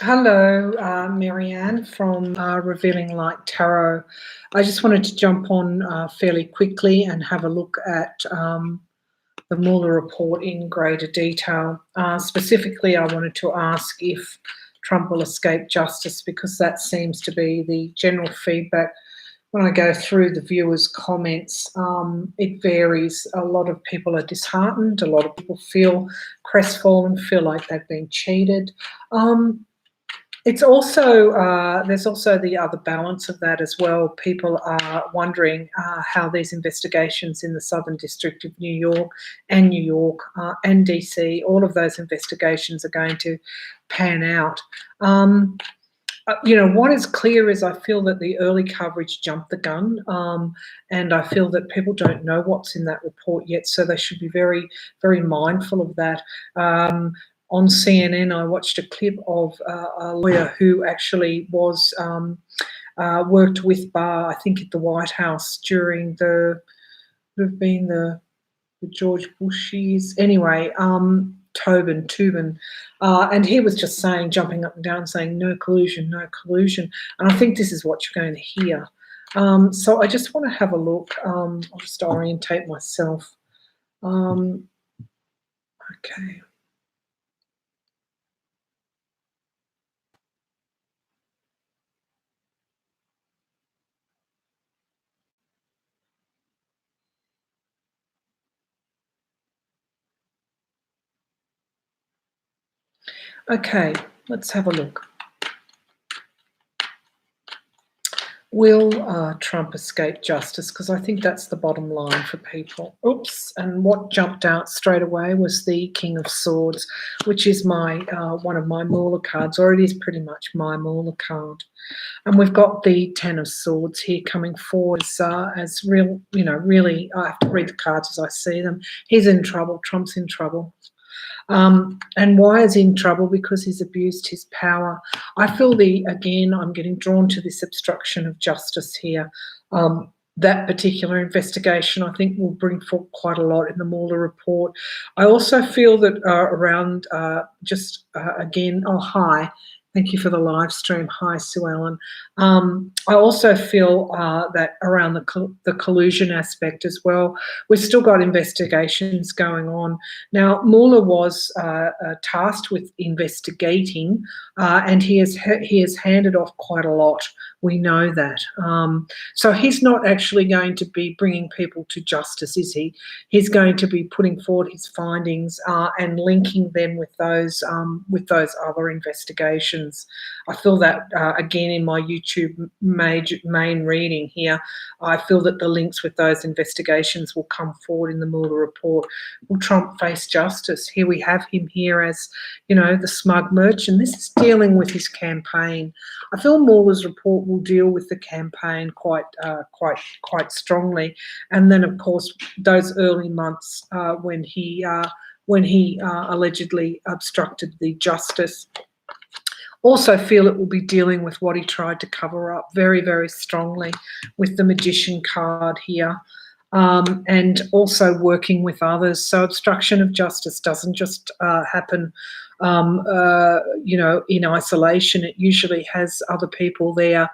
Hello, Marianne from Revealing Light Tarot. I just wanted to jump on fairly quickly and have a look at the Mueller report in greater detail. Specifically, I wanted to ask if Trump will escape justice, because that seems to be the general feedback. When I go through the viewers' comments, it varies. A lot of people are disheartened. A lot of people feel crestfallen, feel like they've been cheated. It's also there's also the other balance of that as well. People are wondering how these investigations in the Southern District of New York and DC, all of those investigations are going to pan out. What is clear is I feel that the early coverage jumped the gun, and I feel that people don't know what's in that report yet, so they should be very, very mindful of that. On CNN, I watched a clip of a lawyer who actually was worked with Barr, I think, at the White House during the George Bush years. Anyway, Tobin, and he was just saying, jumping up and down, saying no collusion, no collusion. And I think this is what you're going to hear. So I just want to have a look. I'll just orientate myself. Okay. Okay, let's have a look. Will Trump escape justice? Because I think that's the bottom line for people. Oops, and what jumped out straight away was the King of Swords, which is my one of my Mueller cards, or it is pretty much my Mueller card. And we've got the Ten of Swords here coming forward as real, really, I have to read the cards as I see them. He's in trouble, Trump's in trouble. And why is he in trouble? Because he's abused his power. I feel I'm getting drawn to this obstruction of justice here. That particular investigation, I think, will bring forth quite a lot in the Mueller report. I also feel that hi. Thank you for the live stream. Hi, Sue Ellen. I also feel that around the collusion aspect as well, we've still got investigations going on. Now, Mueller was tasked with investigating, and he has handed off quite a lot. We know that. So he's not actually going to be bringing people to justice, is he? He's going to be putting forward his findings and linking them with those other investigations. I feel that again in my YouTube main reading here. I feel that the links with those investigations will come forward in the Mueller report. Will Trump face justice? Here we have him here as, the smug merchant. This is dealing with his campaign. I feel Mueller's report will deal with the campaign quite strongly, and then of course those early months when he allegedly obstructed the justice. Also feel it will be dealing with what he tried to cover up very, very strongly with the Magician card here, and also working with others. So obstruction of justice doesn't just happen in isolation. It usually has other people there.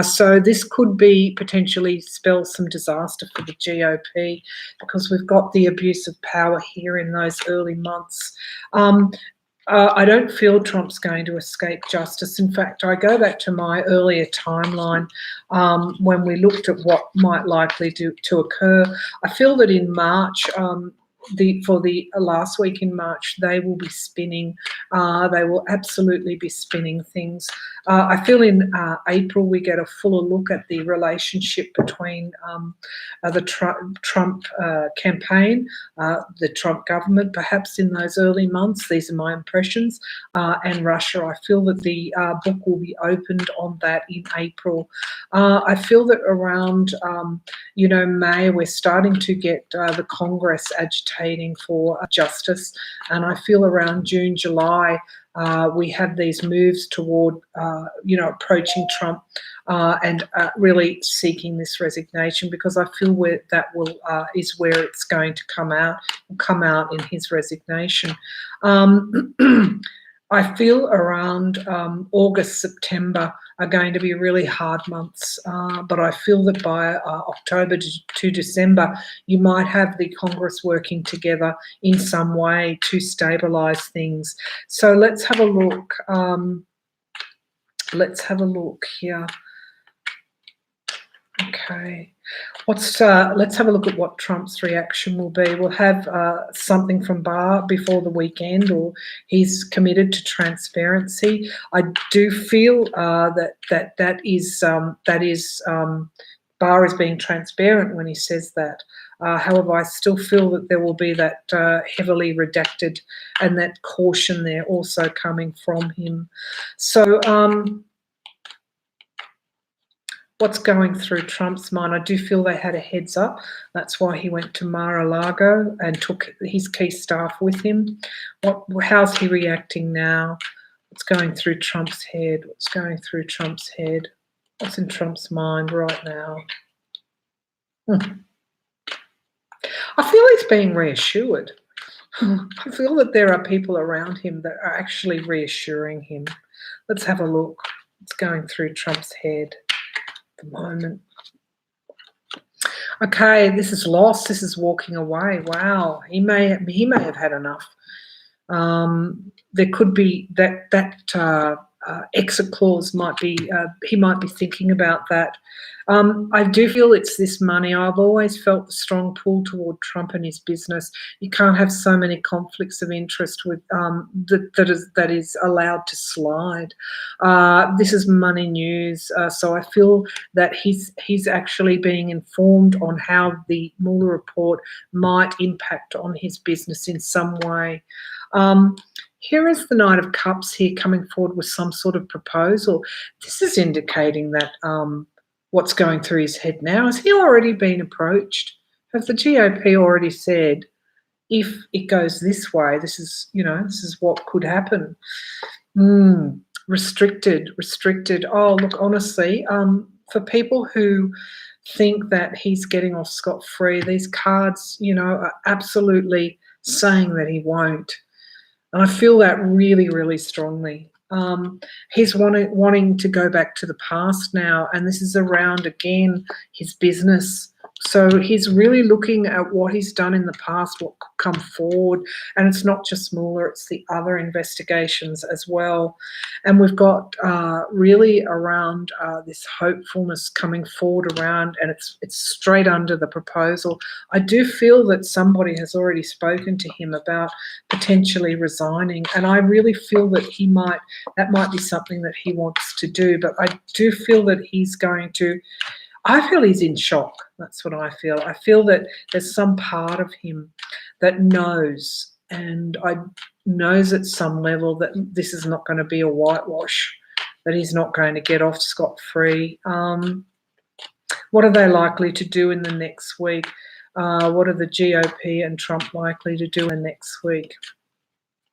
So this could be potentially spell some disaster for the GOP, because we've got the abuse of power here in those early months. I don't feel Trump's going to escape justice. In fact, I go back to my earlier timeline when we looked at what might likely to occur. I feel that in March, for the last week in March, they will be spinning. They will absolutely be spinning things. I feel in April we get a fuller look at the relationship between the Trump campaign, the Trump government, perhaps in those early months. These are my impressions. And Russia. I feel that the book will be opened on that in April. I feel that around May, we're starting to get the Congress agitating for justice, and I feel around June, July, we have these moves toward, approaching Trump and really seeking this resignation, because I feel is where it's going to come out in his resignation. I feel around August, September are going to be really hard months, but I feel that by October to December, you might have the Congress working together in some way to stabilise things. So let's have a look. Let's have a look here. Okay. Let's have a look at what Trump's reaction will be. We'll have something from Barr before the weekend, or he's committed to transparency. I do feel that is Barr is being transparent when he says that. However, I still feel that there will be that heavily redacted and that caution there also coming from him. So. What's going through Trump's mind? I do feel they had a heads up. That's why he went to Mar-a-Lago and took his key staff with him. How's he reacting now? What's going through Trump's head? What's going through Trump's head? What's in Trump's mind right now? I feel he's being reassured. I feel that there are people around him that are actually reassuring him. Let's have a look. What's going through Trump's head? Moment. Okay, this is loss. This is walking away. Wow, he may have had enough. There could be that exit clause might be. He might be thinking about that. I do feel it's this money. I've always felt the strong pull toward Trump and his business. You can't have so many conflicts of interest with that is allowed to slide. This is money news, so I feel that he's actually being informed on how the Mueller report might impact on his business in some way. Here is the Knight of Cups here coming forward with some sort of proposal. This is indicating that what's going through his head now. Has he already been approached? Has the GOP already said, if it goes this way, this is what could happen? Restricted. Oh, look, honestly, for people who think that he's getting off scot-free, these cards, are absolutely saying that he won't. And I feel that really, really strongly. He's wanting to go back to the past now, and this is around, again, his business. So he's really looking at what he's done in the past, what could come forward, and it's not just Mueller, it's the other investigations as well. And we've got really around this hopefulness coming forward around, and it's straight under the proposal. I do feel that somebody has already spoken to him about potentially resigning, and I really feel that that might be something that he wants to do, but I do feel that I feel he's in shock. That's what I feel. I feel that there's some part of him that knows, and knows at some level that this is not going to be a whitewash, that he's not going to get off scot-free. What are they likely to do in the next week? What are the GOP and Trump likely to do in the next week?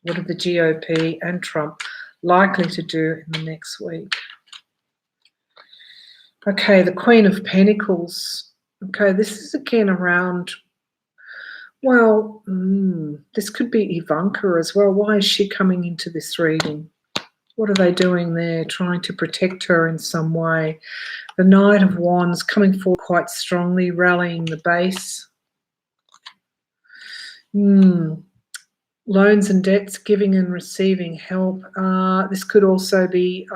What are the GOP and Trump likely to do in the next week? Okay, the Queen of Pentacles. Okay, this is again around, well, this could be Ivanka as well. Why is she coming into this reading? What are they doing there? Trying to protect her in some way. The Knight of Wands coming forward quite strongly, rallying the base. Loans and debts, giving and receiving help. This could also be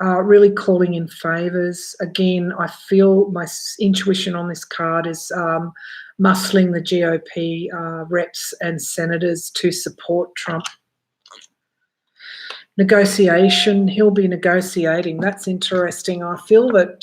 really calling in favours. Again, I feel my intuition on this card is muscling the GOP reps and senators to support Trump. Negotiation, he'll be negotiating. That's interesting. I feel that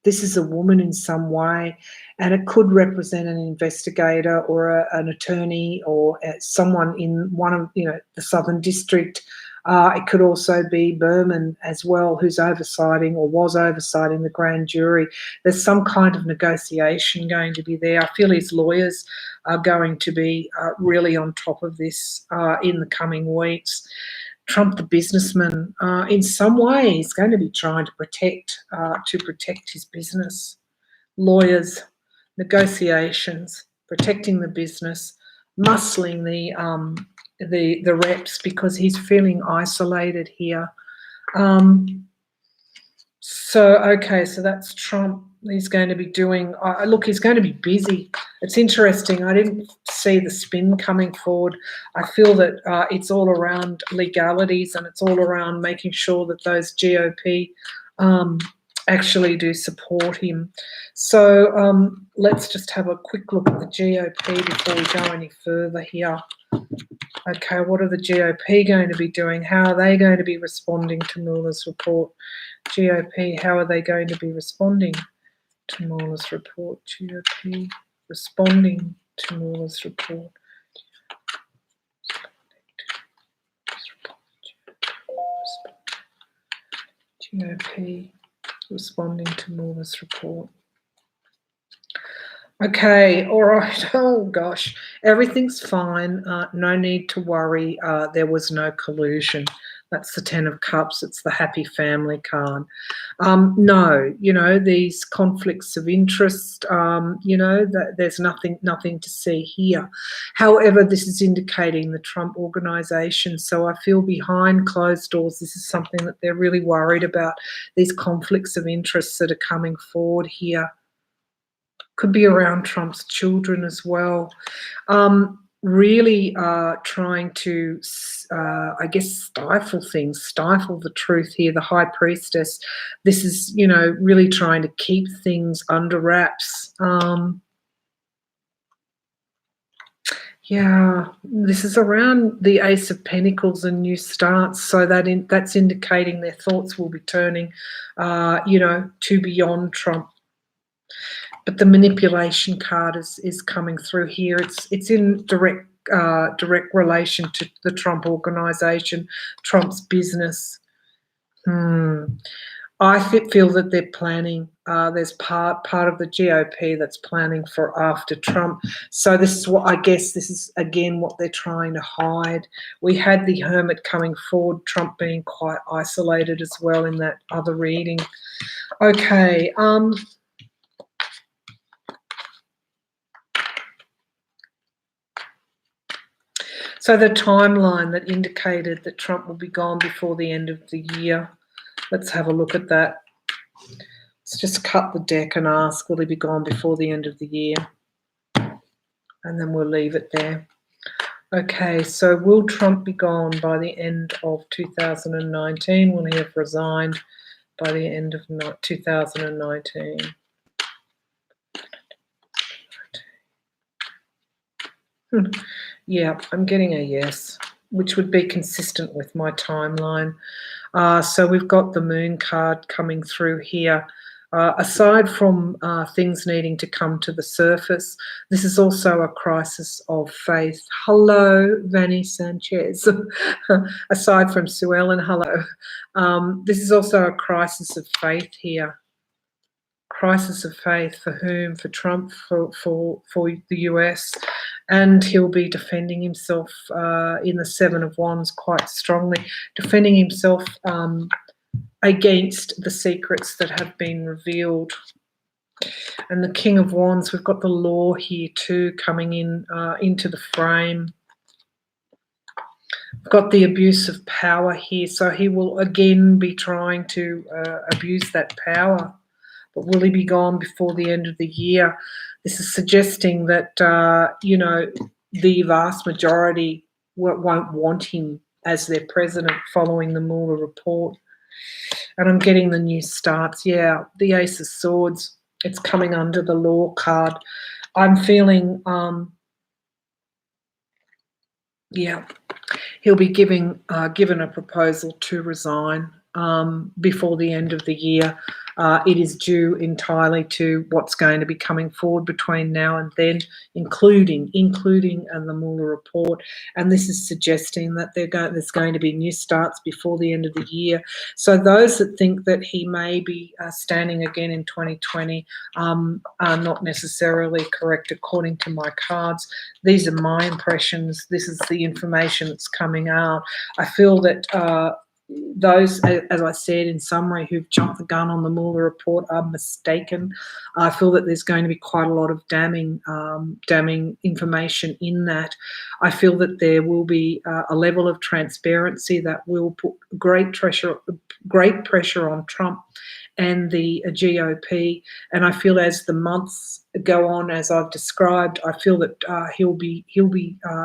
this is a woman in some way, and it could represent an investigator or an attorney or someone in one of the Southern District. It could also be Berman as well, who's oversighting or was oversighting the grand jury. There's some kind of negotiation going to be there. I feel his lawyers are going to be really on top of this in the coming weeks. Trump, the businessman, in some way is going to be trying to protect his business. Lawyers, negotiations, protecting the business, muscling the reps, because he's feeling isolated here. So, okay, so that's Trump. He's going to be doing, look, he's going to be busy. It's interesting. I didn't see the spin coming forward. I feel that it's all around legalities, and it's all around making sure that those GOP actually do support him. So let's just have a quick look at the GOP before we go any further here. Okay, what are the GOP going to be doing? How are they going to be responding to Mueller's report? GOP, how are they going to be responding to Mueller's report? GOP responding to Mueller's report. GOP responding to Mueller's report. Okay, all right. Oh gosh, everything's fine. No need to worry. There was no collusion. That's the 10 of Cups. It's the happy family card. No, you know, these conflicts of interest, you know, there's nothing to see here. However, this is indicating the Trump organization. So I feel behind closed doors, this is something that they're really worried about, these conflicts of interest that are coming forward here. Could be around Trump's children as well. Really trying to, I guess, stifle things, stifle the truth here. The High Priestess, this is, you know, really trying to keep things under wraps. Yeah, this is around the Ace of Pentacles and new starts, so that's indicating their thoughts will be turning, you know, to beyond Trump. But the manipulation card is coming through here. It's in direct relation to the Trump organization, Trump's business. I feel that they're planning. There's part of the GOP that's planning for after Trump. So this is what, I guess, this is again what they're trying to hide. We had the Hermit coming forward, Trump being quite isolated as well in that other reading. Okay. So the timeline that indicated that Trump will be gone before the end of the year. Let's have a look at that. Let's just cut the deck and ask, will he be gone before the end of the year? And then we'll leave it there. Okay, so will Trump be gone by the end of 2019? Will he have resigned by the end of 2019? Yeah, I'm getting a yes, which would be consistent with my timeline. So we've got the Moon card coming through here. Aside from things needing to come to the surface, this is also a crisis of faith. Hello, Vanny Sanchez. Aside from Sue Ellen, hello. This is also a crisis of faith here. Crisis of faith for whom? For Trump, for the US. And he'll be defending himself in the Seven of Wands quite strongly, defending himself against the secrets that have been revealed. And the King of Wands, we've got the Law here too coming in into the frame. We've got the abuse of power here, so he will again be trying to abuse that power. But will he be gone before the end of the year? This is suggesting that, you know, the vast majority won't want him as their president following the Mueller report. And I'm getting the new starts. Yeah, the Ace of Swords, it's coming under the Law card. I'm feeling, yeah, he'll be given a proposal to resign before the end of the year. It is due entirely to what's going to be coming forward between now and then, including the Mueller report. And this is suggesting that there's going to be new starts before the end of the year. So those that think that he may be standing again in 2020 are not necessarily correct according to my cards. These are my impressions. This is the information that's coming out. I feel that those, as I said in summary, who've jumped the gun on the Mueller report are mistaken. I feel that there's going to be quite a lot of damning information in that. I feel that there will be a level of transparency that will put great pressure on Trump and the GOP. And I feel as the months go on, as I've described, I feel that he'll be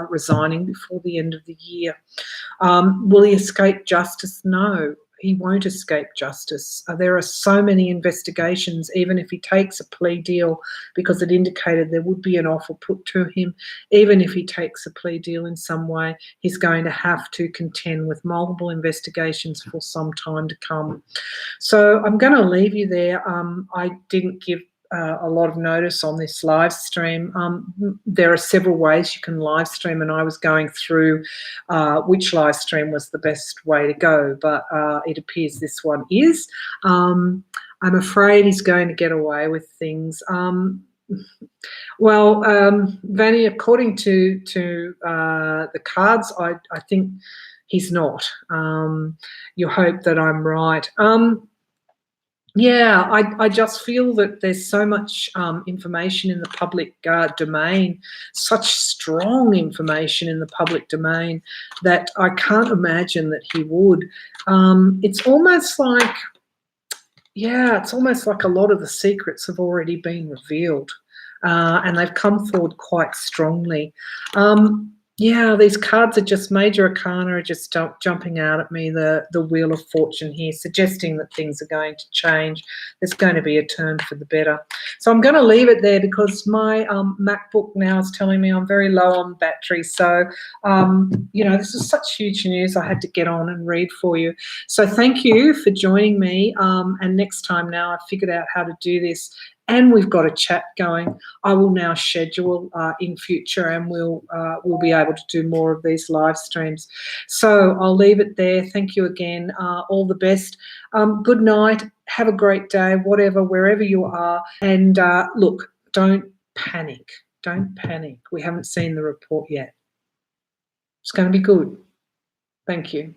resigning before the end of the year. Will he escape justice? No, he won't escape justice. There are so many investigations, even if he takes a plea deal, because it indicated there would be an offer put to him. Even if he takes a plea deal in some way, he's going to have to contend with multiple investigations for some time to come. So I'm going to leave you there. I didn't give a lot of notice on this live stream. There are several ways you can live stream, and I was going through which live stream was the best way to go, but it appears this one is. I'm afraid he's going to get away with things. Well, Vanny, according to the cards, I think he's not. You hope that I'm right. Yeah, I just feel that there's so much information in the public domain, such strong information in the public domain, that I can't imagine that he would. It's almost like, it's almost like a lot of the secrets have already been revealed, and they've come forward quite strongly. These cards are just Major Arcana are just jumping out at me, the Wheel of Fortune here, suggesting that things are going to change. There's going to be a turn for the better. So I'm going to leave it there because my MacBook now is telling me I'm very low on battery. So, this is such huge news. I had to get on and read for you. So thank you for joining me. And next time now I've figured out how to do this, and we've got a chat going, I will now schedule in future, and we'll be able to do more of these live streams. So I'll leave it there. Thank you again. All the best. Good night. Have a great day, wherever you are. And look, don't panic. Don't panic. We haven't seen the report yet. It's going to be good. Thank you.